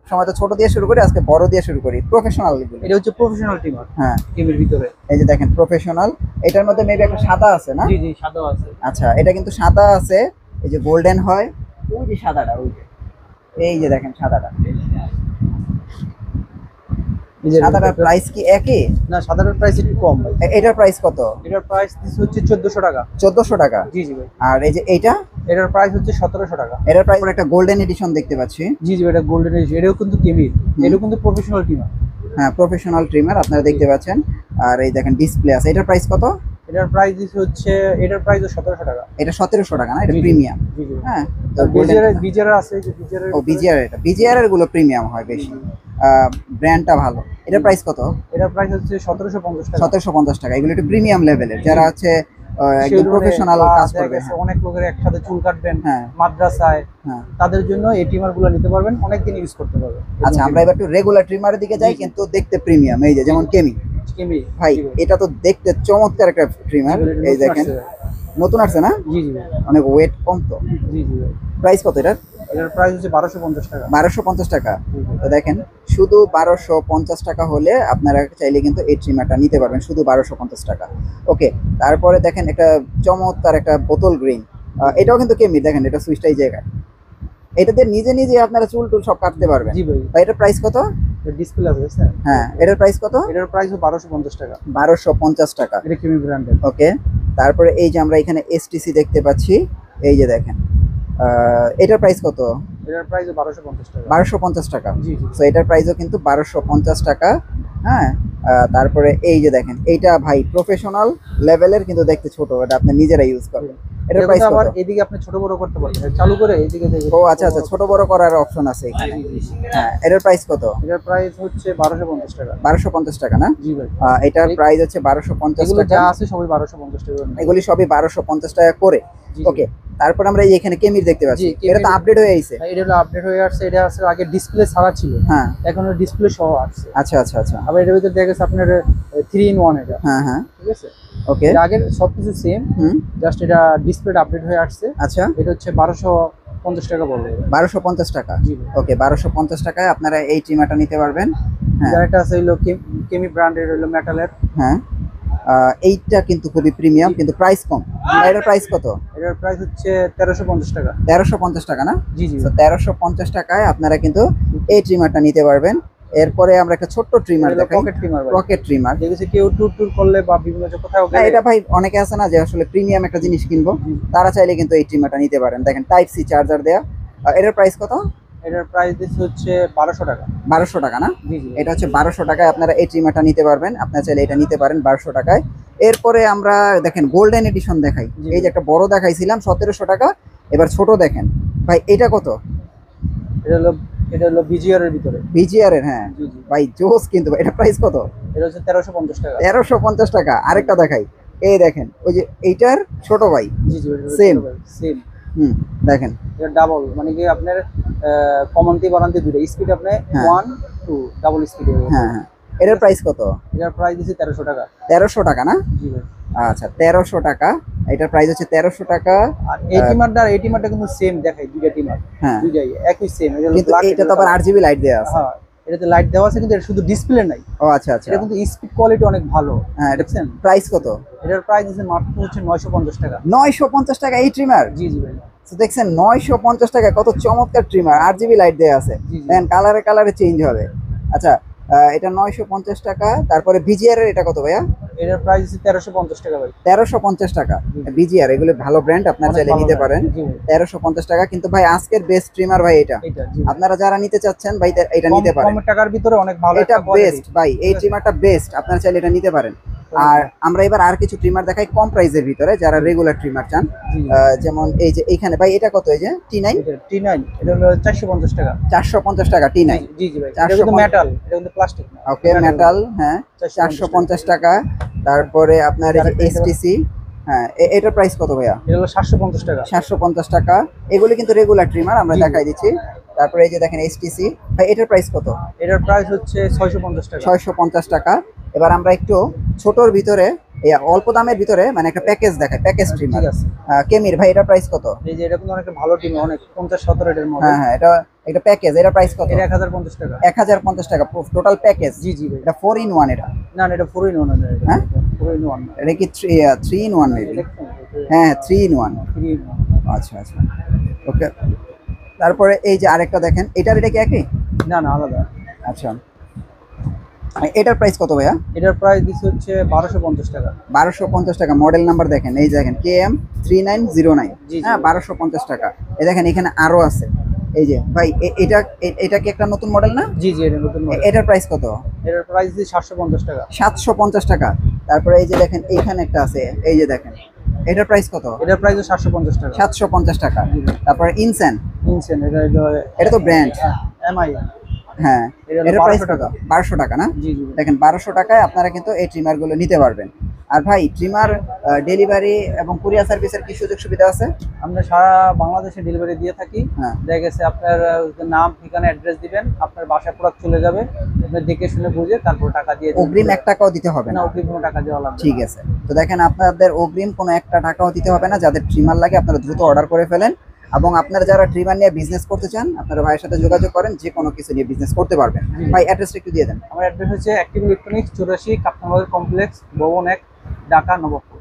সময় তো ছোট দিয়ে শুরু করি, আজকে বড় দিয়ে শুরু করি। প্রফেশনাল, এটা হচ্ছে প্রফেশনাল ট্রিমার। হ্যাঁ, টিমের ভিতরে এই যে দেখেন প্রফেশনাল। এটার মধ্যে মেবি একটা সাদা আছে না? জি জি, সাদা আছে। আচ্ছা, এটা কিন্তু সাদা আছে, এই যে গোল্ডেন হয়, ওই যে সাদাটা, ওই যে এই যে দেখেন সাদাটা। সাদাটার প্রাইস কি একই? না, সাদাটার প্রাইস একটু কম ভাই। এটার প্রাইস কত? এটার প্রাইস হচ্ছে 1400 টাকা। 1400 টাকা? জি জি ভাই। আর এই যে এইটা, এটার প্রাইস হচ্ছে 1700 টাকা। এটার প্রাইস একটা গোল্ডেন এডিশন দেখতে পাচ্ছি। জি জি, এটা গোল্ডেন এডিশন। এটাও কিন্তু কেমির, এটাও কিন্তু প্রফেশনাল ট্রিমার। হ্যাঁ, প্রফেশনাল ট্রিমার আপনারা দেখতে পাচ্ছেন। আর এই দেখেন ডিসপ্লে আছে। এটার প্রাইস কত? এটার প্রাইস হচ্ছে, এটার প্রাইস 1700 টাকা। এটা 1700 টাকা না? এটা প্রিমিয়াম। জি জি। হ্যাঁ, তো বিজিআর আছে, যে বিজিআর। ও বিজিআর, এটা বিজিআর এর গুলো প্রিমিয়াম হয় বেশি, ব্র্যান্ডটা ভালো। এটার প্রাইস কত? এটার প্রাইস হচ্ছে 1750 টাকা। 1750 টাকা। এগুলো একটু প্রিমিয়াম লেভেলের, যারা আছে একদম প্রফেশনাল কাজ করবে। অনেক লোকের একসাথে চুল কাটবেন হ্যাঁ, মাদ্রাসায়, হ্যাঁ, তাদের জন্য এই ট্রিমার গুলো নিতে পারবেন, অনেক দিন ইউজ করতে পারবেন। আচ্ছা, আমরা এবার একটু রেগুলার ট্রিমারের দিকে যাই, কিন্তু দেখতে প্রিমিয়াম। এই যে যেমন কেমি ভাই, এটা তো দেখতে চমৎকার একটা ট্রিমার। এই দেখেন নতুন আসছে না? জি জি, অনেক ওয়েট কম তো। জি জি। প্রাইস কত এটার? এটার প্রাইস হচ্ছে 1250 টাকা। 1250 টাকা। তো দেখেন, শুধু 1250 টাকা হলে আপনারা চাইলে কিন্তু এই ট্রিমারটা নিতে পারবেন, শুধু 1250 টাকা। ওকে, তারপরে দেখেন একটা চমৎকার একটা বোতল গ্রিন, এটাও কিন্তু কেমি। দেখেন এটা সুইচটা এই জায়গায়, এটাতে নিজে নিজে আপনারা চুল টুল সব কাটতে পারবেন। জি ভাই। এটার প্রাইস কত? ডিসপ্লে আছে স্যার। হ্যাঁ, এটার প্রাইস কত? এটার প্রাইস 1250 টাকা। 1250 টাকা। এটা কেমি ব্র্যান্ডের। ওকে, তারপরে এই যে আমরা এখানে এসটিসি দেখতে পাচ্ছি, এই যে দেখেন, এটার প্রাইস কত? এটার প্রাইস 1250 টাকা। 1250 টাকা। জি জি। তো এটার প্রাইসও কিন্তু 1250 টাকা। হ্যাঁ, তারপরে এই যে দেখেন, এইটা ভাই প্রফেশনাল লেভেলের, কিন্তু দেখতে ছোট, এটা আপনি নিজেরা ইউজ করবেন। এটার প্রাইস কত? আবার এদিকে আপনি ছোট বড় করতে পারবেন, চালু করে এদিকে দেখে। ও আচ্ছা আচ্ছা, ছোট বড় করার অপশন আছে এখানে। হ্যাঁ, এটার প্রাইস কত? এটার প্রাইস হচ্ছে 1250 টাকা। 1250 টাকা না? জি ভাই। এটার প্রাইস হচ্ছে 1250 এগুলো টাকা। যা আছে সবই 1250 টাকা। এগুলি সবই 1250 টাকা করে। ওকে, তারপর আমরা এই এখানে কেমির দেখতে পাচ্ছি, এটা তো আপডেট হয়ে আইছে। এটা হলো আপডেট হয়ে আসছে। এটা আসলে আগে ডিসপ্লে ছাড়া ছিল, হ্যাঁ, এখন ডিসপ্লে সহ আসছে। আচ্ছা আচ্ছা আচ্ছা। আবার এর ভিতরে দেখা গেছে আপনার 3 in 1 এটা। হ্যাঁ হ্যাঁ, ঠিক আছে। ওকে, এর আগের সবকিছু সেম, জাস্ট এটা ডিসপ্লেটা আপডেট হয়ে আসছে। আচ্ছা, এটা হচ্ছে 1250 টাকা পড়বে। 1250 টাকা। জি ভাই। ওকে, 1250 টাকায় আপনারা এই ট্রিমারটা নিতে পারবেন। হ্যাঁ, এটা আছে হলো কেমি ব্র্যান্ডের, হলো মেটালের। হ্যাঁ, এইটা কিন্তু খুবই প্রিমিয়াম, কিন্তু প্রাইস কম। এটার প্রাইস কত? এটার প্রাইস হচ্ছে 1350 টাকা। 1350 টাকা না? জি জি। তো 1350 টাকায় আপনারা কিন্তু এই ট্রিমারটা নিতে পারবেন। এরপরে আমরা একটা ছোট্ট ট্রিমার দেখাই, পকেট ট্রিমার। Pocket trimmer. দেখেছি কেউ ট্যুর করলে বা বিভিন্ন কোথাও গেলে, এটা ভাই অনেকে আছে না যে আসলে প্রিমিয়াম একটা জিনিস কিনবো, তারা চাইলে কিন্তু এই ট্রিমারটা নিতে পারেন। দেখেন টাইপ সি চার্জার দেয়া। এটার প্রাইস কত? এটার প্রাইস হচ্ছে 1200 টাকা। 1200 টাকা না? জি জি। এটা হচ্ছে 1200 টাকায় আপনারা এই ট্রিমারটা নিতে পারবেন। আপনারা চাইলে এটা নিতে পারেন 1200 টাকায়। এরপরে আমরা দেখেন গোল্ডেন এডিশন দেখাই। এই যে একটা বড় দেখাইছিলাম 1700 টাকা, এবার ছোট দেখেন ভাই, এটা কত? এটা হলো বিজিআর এর ভিতরে। বিজিআর এর? হ্যাঁ জি জি ভাই, জোস। কিন্তু এটা প্রাইস কত? এটা হচ্ছে 1350 টাকা। 1350 টাকা। আরেকটা দেখাই, এই দেখেন, ওই যে এইটার ছোট ভাই। জি জি, সেম সেম। দেখেন, এটা ডাবল, মানে কি আপনার কমান্তি বাড়ান্তি দুটো স্পিড, আপনি 1 2 ডাবল স্পিড। হ্যাঁ হ্যাঁ, এটার প্রাইস কত? এটার প্রাইস হচ্ছে 1300 টাকা। 1300 টাকা না? জি ভাই। আচ্ছা, 1300 টাকা। এটার প্রাইস হচ্ছে 1300 টাকা। আর এই টিমারটা কিন্তু সেম দেখায়, দুইটা টিমার হ্যাঁ, দুইটাই একই সেম। কিন্তু এটা তো আবার আরজিবি লাইট দেয়া আছে। হ্যাঁ, এটাতে লাইট দেওয়া আছে, কিন্তু এটা শুধু ডিসপ্লে নাই। ও আচ্ছা আচ্ছা। এটা কিন্তু স্পিড কোয়ালিটি অনেক ভালো। হ্যাঁ, দেখছেন। প্রাইস কত? এটার প্রাইস মাত্র হচ্ছে 950 টাকা। 950 টাকা এই ট্রিমার? জি জি ভাই। তো দেখছেন 950 টাকা, কত চমৎকার ট্রিমার, আরজিবি লাইট দেয়া আছে। দেন কালারে কালারে চেঞ্জ হবে। আচ্ছা, এটা 950 টাকা। তারপরে বিজিআর এর এটা কত ভাইয়া? এটার প্রাইস 1350 টাকা ভাই। 1350 টাকা। বিজিআর এগুলো ভালো ব্র্যান্ড, আপনারা চাইলে নিতে পারেন। 1350 টাকা। কিন্তু ভাই আজকের বেস্ট ট্রিমার ভাই এটা। আপনারা যারা নিতে চাচ্ছেন ভাই, এটা নিতে পারেন। কম টাকার ভিতরে অনেক ভালো, এটা বেস্ট ভাই, এই ট্রিমারটা বেস্ট, আপনারা চাইলে এটা নিতে পারেন। আর আমরা এবার আর কিছু ট্রিমার দেখাই কম প্রাইসের ভিতরে, যারা রেগুলার ট্রিমার চান। যেমন এই যে এইখানে ভাই, এটা কত? এই যে T9। এটা হলো 450 টাকা। 450 টাকা T9। জি জি ভাই। এটা কিন্তু মেটাল, এটা কিন্তু প্লাস্টিক না। ওকে, মেটাল। হ্যাঁ, 450 টাকা। তারপরে আপনার এই যে এসটিসি, হ্যাঁ, এটার প্রাইস কত ভাইয়া? এটা হলো 750 টাকা। 750 টাকা। এগুলি কিন্তু রেগুলার ট্রিমার, আমরা দেখাই দিচ্ছি। তারপরে এই যে দেখেন এসটিসি ভাই, এটার প্রাইস কত? এটার প্রাইস হচ্ছে 650 টাকা। 650 টাকা। এবার আমরা একটু ছোটর ভিতরে এই অল্প দামের ভিতরে মানে একটা প্যাকেজ দেখায়, প্যাকেজ ট্রিমার। ঠিক আছে। কেমির ভাই এটা প্রাইস কত? এই যে এটা কিন্তু অনেক ভালো টিম, অনেক 50-70 এর মডেল। হ্যাঁ হ্যাঁ, এটা একটা প্যাকেজ, এটা প্রাইস কত? এটা 1050 টাকা। 1050 টাকা টোটাল প্যাকেজ। জি জি ভাই। এটা 4 in 1 এটা? না না, এটা 4 in 1 না, হ্যাঁ 4 in 1 না। এটা কি 3 in 1 মেবি? হ্যাঁ 3 in 1। 3 in 1। আচ্ছা আচ্ছা, ওকে। তারপরে এই যে আরেকটা দেখেন, এটা কি একই? না না, আলাদা। আচ্ছা, এটার প্রাইস কত ভাইয়া? এটার প্রাইস দিচ্ছে হচ্ছে 1250 টাকা। 1250 টাকা। মডেল নাম্বার দেখেন, এই যে দেখেন KM 3909। জি, জি। হ্যাঁ 1250 টাকা। এই দেখেন এখানে আরো আছে, এই যে ভাই এটা কি একটা নতুন মডেল না? জি জি, এটা নতুন মডেল। এটার প্রাইস কত? এটার প্রাইস দিচ্ছে 750 টাকা। 750 টাকা। তারপরে এই যে দেখেন এইখানে একটা আছে, এই যে দেখেন এটার প্রাইস কত? এটার প্রাইস 750 টাকা। 750 টাকা। তারপরে ইনসেন, ইনসেন, এটা তো ব্র্যান্ড। এমআই। হ্যাঁ, এটা হলো এটার প্রাইস 1200 কত? টাকা। 1200 টাকা না? জি জি। দেখেন 1200 টাকায় আপনারা কিন্তু এই ট্রিমার গুলো নিতে পারবেন। আর ভাই ট্রিমার ডেলিভারি এবং কুরিয়ার সার্ভিসের কি সুযোগ সুবিধা আছে? আমরা সারা বাংলাদেশে ডেলিভারি দিয়ে থাকি। হ্যাঁ। দেখা গেছে আপনার নাম, ঠিকানা, অ্যাড্রেস দিবেন, আপনার বাসায় প্রোডাক্ট চলে যাবে, আপনি দেখে শুনে বুঝে তারপর টাকা দিয়ে দিবেন। অগ্রিম 1 টাকাও দিতে হবে না, না? অগ্রিম কোনো টাকা দেওয়া লাগবে না। ঠিক আছে, তো দেখেন আপনাদের অগ্রিম কোনো একটা টাকাও দিতে হবে না। যাদের ট্রিমার লাগে আপনারা দ্রুত অর্ডার করে ফেলেন, এবং আপনারা যারা ট্রিমার নিয়ে বিজনেস করতে চান আপনারা ভাইয়ের সাথে যোগাযোগ করেন, যে কোনো কিছু নিয়ে বিজনেস করতে পারবেন। ভাই অ্যাড্রেসটা একটু দিয়ে দেন। আমার অ্যাড্রেস হচ্ছে অ্যাক্টিভ ইলেকট্রনিক্স, 84 কাপ্তানবাজার কমপ্লেক্স, ভবন 1, ঢাকা, নবাবপুর।